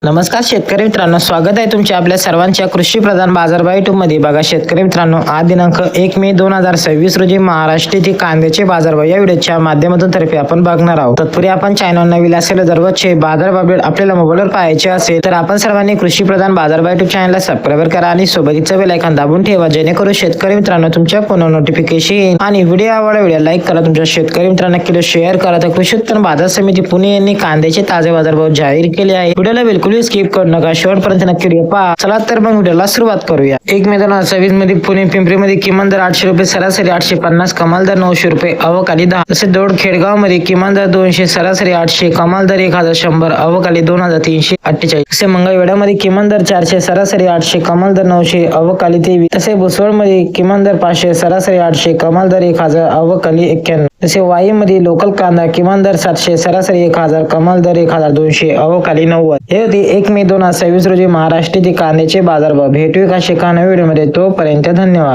नमस्कार शेतकरी मित्रांनो, स्वागत आहे तुमच्या आपल्या सर्वांच्या कृषी प्रधान बाजारभाव युट्यूब मध्ये. बघा शेतकरी मित्रांनो, आज दिनांक 1 मे 2026 रोजी महाराष्ट्रातील कांद्याचे बाजारभाव या व्हिडिओच्या माध्यमातून तर्फे आपण बघणार आहोत. तत्पूर्वी आपण चॅनल नवीन असेल दररोजचे बाजारभाव अपडेट आपल्याला मोबाईलवर पाहायचे असेल तर आपण सर्वांनी कृषी प्रधान बाजारभाव युट्यूब चॅनलला सबस्क्राईब करा आणि सोबतच बेल आयकॉन दाबून ठेवा, जेणेकरून शेतकरी मित्रांनो तुमच्या फोनवर नोटिफिकेशन येईल. आणि व्हिडिओ आवडला व्हिडिओ लाईक करा, तुमच्या शेतकरी मित्रांना नक्की शेअर करा. तर कृषी उत्पन्न बाजार समिती पुणे यांनी कांद्याचे ताजे बाजारभाव जाहीर केले आहे. व्हिडिओला बिलकुल स्किप करू नका, शेवटपर्यंत नक्की व्हिडिओ पहा. चला तर मग व्हिडिओला सुरुवात करूया. 1 मे 2026 मध्ये पुणे पिंपरी मध्ये किमान दर 800 रुपये, सरासरी 850, कमाल दर 900 रुपये, अवकाली 10. तसेच दौंड खेडगाव मध्ये किमान दर 200, सरासरी 800, कमाल दर 1100, अवकाली 2348. तसे मंगळवेढ्यामध्ये किमान दर 400, सरासरी 800, कमाल दर 900, अवकाली 23. तसे भुसवळ मध्ये किमान दर 500, सरासरी 800, कमाल दर 1000, अवकाली 91. तसे वाई मध्ये लोकल कांदा किमान दर 700, सरासरी 1000, कमाल दर 1200, अवकाली 90. हे होते 1 मे 2026 रोजी महाराष्ट्रातील कांद्याचे बाजारभाव. भेटूया का एका नव्या व्हिडिओमध्ये. तोपर्यंत धन्यवाद.